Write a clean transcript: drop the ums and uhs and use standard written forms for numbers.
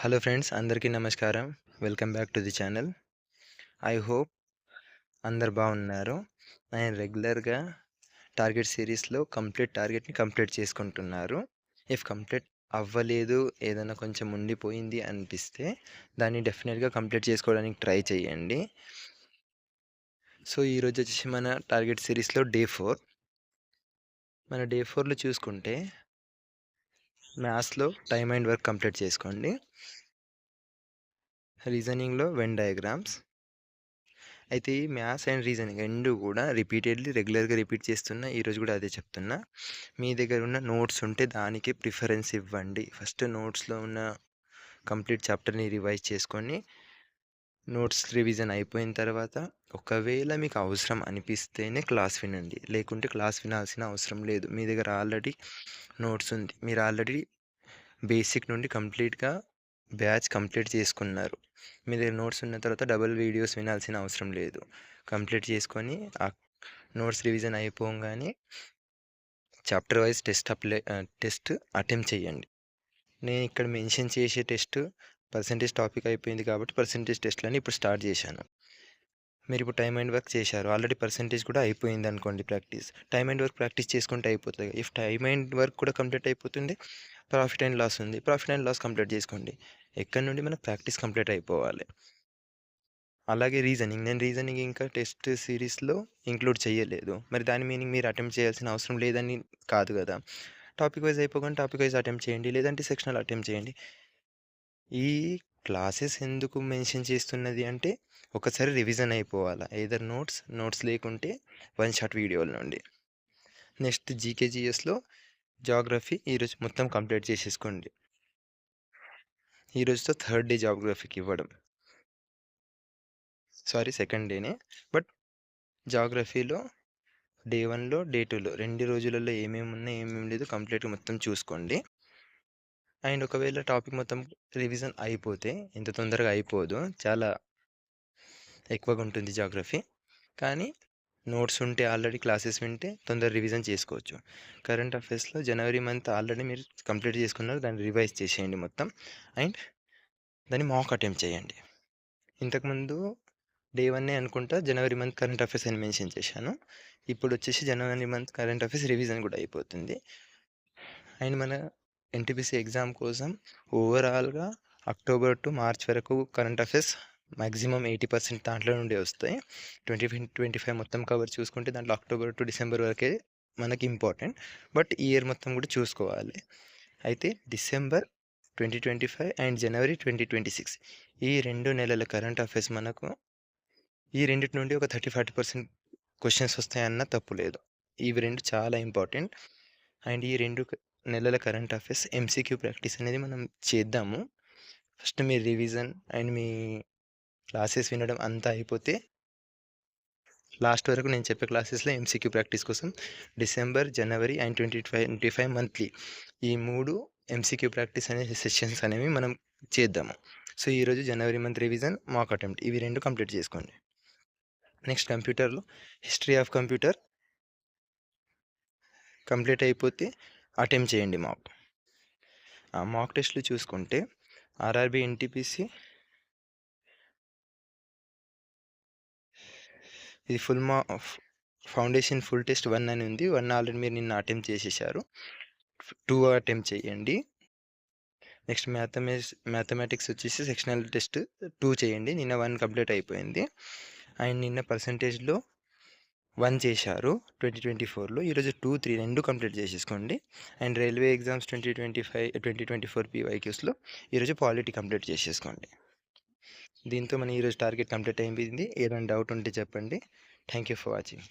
Hello friends, అందరికీ నమస్కారం. Welcome back to the channel. I hope అందరు బాగున్నారు. నేను రెగ్యులర్గా టార్గెట్ సిరీస్లో టార్గెట్ని కంప్లీట్ చేసుకుంటున్నారు. ఇఫ్ కంప్లీట్ అవ్వలేదు, ఏదైనా కొంచెం ఉండిపోయింది అనిపిస్తే దాన్ని డెఫినెట్గా కంప్లీట్ చేసుకోవడానికి ట్రై చేయండి. సో ఈరోజు వచ్చేసి మన టార్గెట్ సిరీస్లో డే 4. మన డే 4లో చూసుకుంటే మ్యాథ్స్లో టైమ్ అండ్ వర్క్ కంప్లీట్ చేసుకోండి. రీజనింగ్లో వెన్ డయాగ్రామ్స్. అయితే ఈ మ్యాథ్స్ అండ్ రీజనింగ్ రెండు కూడా రెగ్యులర్గా రిపీట్ చేస్తున్నా. ఈరోజు కూడా అదే చెప్తున్నా. మీ దగ్గర ఉన్న నోట్స్ ఉంటే దానికి ప్రిఫరెన్స్ ఇవ్వండి. ఫస్ట్ నోట్స్లో ఉన్న కంప్లీట్ చాప్టర్ని రివైజ్ చేసుకొని నోట్స్ రివిజన్ అయిపోయిన తర్వాత ఒకవేళ మీకు అవసరం అనిపిస్తేనే క్లాస్ వినండి, లేకుంటే క్లాస్ వినాల్సిన అవసరం లేదు. మీ దగ్గర ఆల్రెడీ నోట్స్ ఉంది, మీరు ఆల్రెడీ బేసిక్ నుండి కంప్లీట్గా బ్యాచ్ కంప్లీట్ చేసుకున్నారు. మీ దగ్గర నోట్స్ ఉన్న తర్వాత డబుల్ వీడియోస్ వినాల్సిన అవసరం లేదు. కంప్లీట్ చేసుకొని ఆ నోట్స్ రివిజన్ అయిపోగానే చాప్టర్ వైజ్ టెస్ట్ అటెంప్ట్ చేయండి. నేను ఇక్కడ మెన్షన్ చేసే టెస్ట్ పర్సంటేజ్ టాపిక్ అయిపోయింది కాబట్టి పర్సంటేజ్ టెస్ట్లని ఇప్పుడు స్టార్ట్ చేశాను. మీరు ఇప్పుడు టైమ్ అండ్ వర్క్ చేశారు, ఆల్రెడీ పర్సంటేజ్ కూడా అయిపోయింది అనుకోండి. టైమ్ అండ్ వర్క్ ప్రాక్టీస్ చేసుకుంటే అయిపోతుంది. ఇఫ్ టైమ్ అండ్ వర్క్ కూడా కంప్లీట్ అయిపోతుంది, ప్రాఫిట్ అండ్ లాస్ ఉంది, ప్రాఫిట్ అండ్ లాస్ కంప్లీట్ చేసుకోండి. ఎక్కడి నుండి మనకు ప్రాక్టీస్ కంప్లీట్ అయిపోవాలి. అలాగే నేను రీజనింగ్ ఇంకా టెస్ట్ సిరీస్లో ఇంక్లూడ్ చేయలేదు. మరి దాని మీనింగ్ మీరు అటెంప్ట్ చేయాల్సిన అవసరం లేదని కాదు కదా. టాపిక్ వైజ్ అయిపోగానే టాపిక్ వైజ్ అటెంప్ట్ చేయండి, లేదంటే సెక్షనల్ అటెంప్ట్ చేయండి. ఈ క్లాసెస్ ఎందుకు మెన్షన్ చేస్తున్నది అంటే ఒకసారి రివిజన్ అయిపోవాలి. ఎయిదర్ నోట్స్ లేకుంటే వన్ షాట్ వీడియోల నుండి. నెక్స్ట్ జీకేజీఎస్లో జాగ్రఫీ ఈరోజు మొత్తం కంప్లీట్ చేసేసుకోండి. ఈరోజుతో థర్డ్ డే జాగ్రఫీకి ఇవ్వడం, సెకండ్ డేనే. బట్ జాగ్రఫీలో డే 1లో డే 2లో 2 రోజులలో ఏమేమి ఉన్నాయి ఏమేమి లేదు కంప్లీట్గా మొత్తం చూసుకోండి. అండ్ ఒకవేళ టాపిక్ మొత్తం రివిజన్ అయిపోతే, ఇంత తొందరగా అయిపోదు, చాలా ఎక్కువగా ఉంటుంది జాగ్రఫీ. కానీ నోట్స్ ఉంటే ఆల్రెడీ క్లాసెస్ వింటే తొందర రివిజన్ చేసుకోవచ్చు. కరెంట్ అఫైర్స్లో జనవరి మంత్ ఆల్రెడీ మీరు కంప్లీట్ చేసుకున్నారు, దాన్ని రివైజ్ చేసేయండి మొత్తం. అండ్ దాన్ని మాక్ అటెంప్ట్ చేయండి. ఇంతకుముందు డే 1 అనుకుంటా జనవరి మంత్ కరెంట్ అఫైర్స్ అని మెన్షన్ చేశాను. ఇప్పుడు వచ్చేసి జనవరి మంత్ కరెంట్ అఫైర్స్ రివిజన్ కూడా అయిపోతుంది. అండ్ మన ఎన్టీపీసీ ఎగ్జామ్ కోసం ఓవరాల్గా అక్టోబర్ టు మార్చ్ వరకు కరెంట్ అఫైర్స్ మ్యాక్సిమం 80% దాంట్లో నుండి వస్తాయి. 2025 మొత్తం కవర్ చూసుకుంటే దాంట్లో అక్టోబర్ టు డిసెంబర్ వరకే మనకి ఇంపార్టెంట్. బట్ ఈ ఇయర్ మొత్తం కూడా చూసుకోవాలి. అయితే డిసెంబర్ 2025 అండ్ జనవరి 2026 ఈ 2 నెలల కరెంట్ అఫైర్స్ మనకు ఈ రెండింటి నుండి ఒక 30-40% క్వశ్చన్స్ వస్తాయన్న తప్పు లేదు. ఇవి రెండు చాలా ఇంపార్టెంట్. అండ్ ఈ 2 నెలల కరెంట్ అఫైర్స్ ఎంసీక్యూ ప్రాక్టీస్ అనేది మనం చేద్దాము. First me revision and me classes వినడం అంతా అయిపోతే లాస్ట్ వరకు నేను చెప్పే క్లాసెస్లో ఎంసీక్యూ ప్రాక్టీస్ కోసం డిసెంబర్, జనవరి అండ్ 2025 మంత్లీ ఈ 3 ఎంసీక్యూ ప్రాక్టీస్ అనే సెషన్స్ అనేవి మనం చేద్దాము. సో ఈరోజు జనవరి మంత్ రివిజన్, మాక్ అటెంప్ట్, ఇవి 2 కంప్లీట్ చేసుకోండి. నెక్స్ట్ కంప్యూటర్లో హిస్టరీ ఆఫ్ కంప్యూటర్ కంప్లీట్ అయిపోతే అటెంప్ట్ చేయండి మాక్ టెస్ట్లు చూసుకుంటే ఆర్ఆర్బీ, ఎన్టీపీసీ ఇది ఫౌండేషన్ ఫుల్ టెస్ట్ 1 అని ఉంది. 1 ఆల్రెడీ మీరు నిన్న అటెంప్ట్ చేసేసారు. 2 అటెంప్ట్ చేయండి. నెక్స్ట్ మ్యాథమెటిక్స్ వచ్చేసి సెక్షనల్ టెస్ట్ 2 చేయండి. నిన్న 1 కంప్లీట్ అయిపోయింది. అండ్ నిన్న పర్సంటేజ్లో 1 చేశారు 2024లో. ఈరోజు 2, 3 రెండు కంప్లీట్ చేసేసుకోండి. అండ్ రైల్వే ఎగ్జామ్స్ 2024 పీవైక్యూస్లో ఈరోజు పాలిటీ కంప్లీట్ చేసేసుకోండి. దీంతో మన ఈరోజు టార్గెట్ కంప్లీట్ అయిపోయింది. ఏదైనా డౌట్ ఉంటే చెప్పండి. Thank you for watching.